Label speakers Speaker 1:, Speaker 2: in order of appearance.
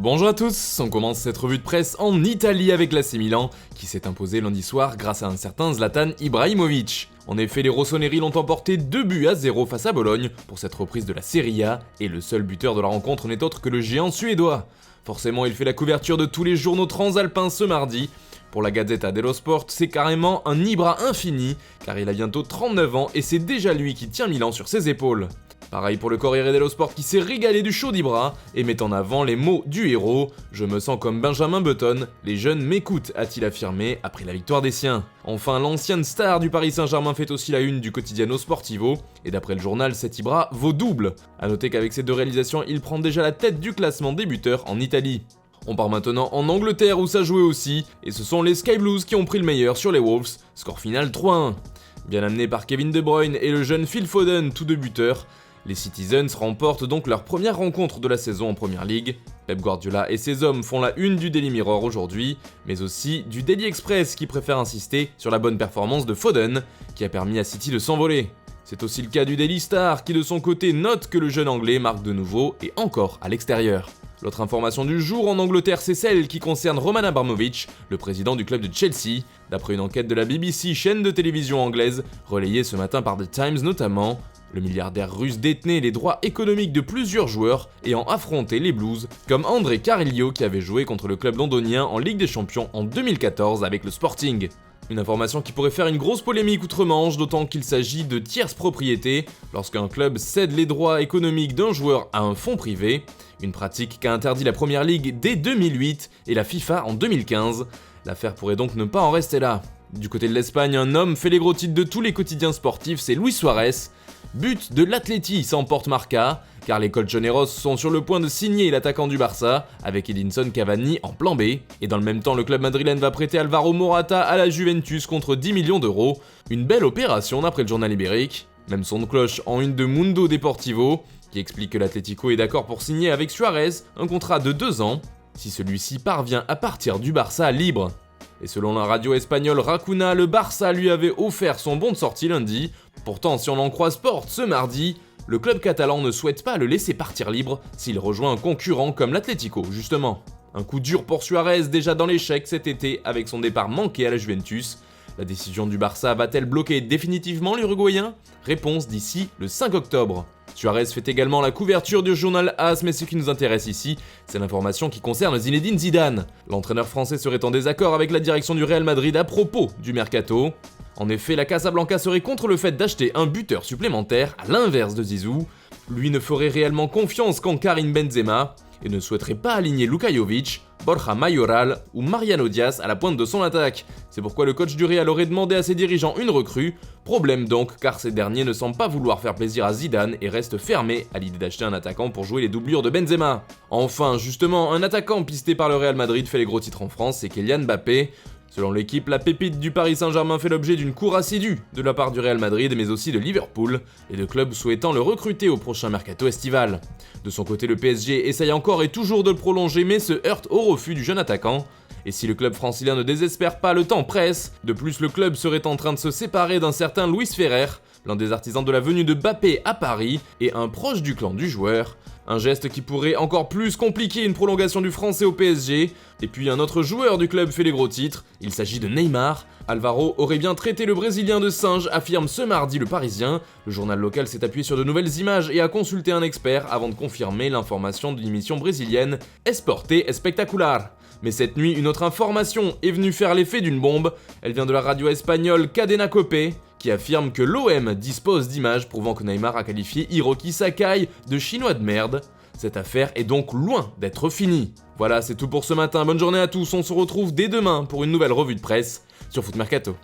Speaker 1: Bonjour à tous, on commence cette revue de presse en Italie avec l'AC Milan, qui s'est imposé lundi soir grâce à un certain Zlatan Ibrahimovic. En effet, les rossoneri l'ont emporté 2-0 face à Bologne pour cette reprise de la Serie A, et le seul buteur de la rencontre n'est autre que le géant suédois. Forcément, il fait la couverture de tous les journaux transalpins ce mardi. Pour la Gazzetta dello Sport, c'est carrément un Ibra infini, car il a bientôt 39 ans et c'est déjà lui qui tient Milan sur ses épaules. Pareil pour le Corriere dello Sport qui s'est régalé du show d'Ibra et met en avant les mots du héros. « Je me sens comme Benjamin Button, les jeunes m'écoutent », a-t-il affirmé après la victoire des siens. Enfin, l'ancienne star du Paris Saint-Germain fait aussi la une du Quotidiano Sportivo, et d'après le journal, cet Ibra vaut double. A noter qu'avec ces deux réalisations, il prend déjà la tête du classement des buteurs en Italie. On part maintenant en Angleterre où ça jouait aussi, et ce sont les Sky Blues qui ont pris le meilleur sur les Wolves, score final 3-1. Bien amené par Kevin De Bruyne et le jeune Phil Foden, tous deux buteurs, les Citizens remportent donc leur première rencontre de la saison en Premier League. Pep Guardiola et ses hommes font la une du Daily Mirror aujourd'hui, mais aussi du Daily Express qui préfère insister sur la bonne performance de Foden, qui a permis à City de s'envoler. C'est aussi le cas du Daily Star qui de son côté note que le jeune anglais marque de nouveau et encore à l'extérieur. L'autre information du jour en Angleterre, c'est celle qui concerne Roman Abramovich, le président du club de Chelsea. D'après une enquête de la BBC, chaîne de télévision anglaise, relayée ce matin par The Times notamment, le milliardaire russe détenait les droits économiques de plusieurs joueurs ayant affronté les Blues, comme André Carrillo qui avait joué contre le club londonien en Ligue des Champions en 2014 avec le Sporting. Une information qui pourrait faire une grosse polémique outre-Manche, d'autant qu'il s'agit de tierce propriété, lorsqu'un club cède les droits économiques d'un joueur à un fonds privé, une pratique qu'a interdit la Premier League dès 2008 et la FIFA en 2015. L'affaire pourrait donc ne pas en rester là. Du côté de l'Espagne, un homme fait les gros titres de tous les quotidiens sportifs, c'est Luis Suarez. But de l'Atleti sans porte-marca, car les colchoneros sont sur le point de signer l'attaquant du Barça, avec Edinson Cavani en plan B, et dans le même temps le club madrilène va prêter Alvaro Morata à la Juventus contre 10 millions d'euros. Une belle opération d'après le journal ibérique. Même son de cloche en une de Mundo Deportivo, qui explique que l'Atlético est d'accord pour signer avec Suarez un contrat de 2 ans, si celui-ci parvient à partir du Barça libre. Et selon la radio espagnole Racuna, le Barça lui avait offert son bon de sortie lundi. Pourtant, si on en croit Sport ce mardi, le club catalan ne souhaite pas le laisser partir libre s'il rejoint un concurrent comme l'Atlético, justement. Un coup dur pour Suarez, déjà dans l'échec cet été avec son départ manqué à la Juventus. La décision du Barça va-t-elle bloquer définitivement l'Uruguayen ? Réponse d'ici le 5 octobre. Suarez fait également la couverture du journal AS, mais ce qui nous intéresse ici, c'est l'information qui concerne Zinedine Zidane. L'entraîneur français serait en désaccord avec la direction du Real Madrid à propos du mercato. En effet, la Casablanca serait contre le fait d'acheter un buteur supplémentaire, à l'inverse de Zizou. Lui ne ferait réellement confiance qu'en Karim Benzema, et ne souhaiterait pas aligner Luka Jovic, Borja Mayoral ou Mariano Diaz à la pointe de son attaque. C'est pourquoi le coach du Real aurait demandé à ses dirigeants une recrue. Problème donc, car ces derniers ne semblent pas vouloir faire plaisir à Zidane et restent fermés à l'idée d'acheter un attaquant pour jouer les doublures de Benzema. Enfin, justement, un attaquant pisté par le Real Madrid fait les gros titres en France, c'est Kylian Mbappé. Selon l'équipe, la pépite du Paris Saint-Germain fait l'objet d'une cour assidue de la part du Real Madrid mais aussi de Liverpool, les deux clubs souhaitant le recruter au prochain mercato estival. De son côté, le PSG essaye encore et toujours de le prolonger mais se heurte au refus du jeune attaquant. Et si le club francilien ne désespère pas, le temps presse. De plus, le club serait en train de se séparer d'un certain Luis Ferrer, l'un des artisans de la venue de Mbappé à Paris et un proche du clan du joueur. Un geste qui pourrait encore plus compliquer une prolongation du français au PSG. Et puis un autre joueur du club fait les gros titres, il s'agit de Neymar. Alvaro aurait bien traité le Brésilien de singe, affirme ce mardi le Parisien. Le journal local s'est appuyé sur de nouvelles images et a consulté un expert avant de confirmer l'information de l'émission brésilienne Esporte Espectacular. Mais cette nuit, une autre information est venue faire l'effet d'une bombe. Elle vient de la radio espagnole Cadena Cope, qui affirme que l'OM dispose d'images prouvant que Neymar a qualifié Hiroki Sakai de chinois de merde. Cette affaire est donc loin d'être finie. Voilà, c'est tout pour ce matin, bonne journée à tous, on se retrouve dès demain pour une nouvelle revue de presse sur Foot Mercato.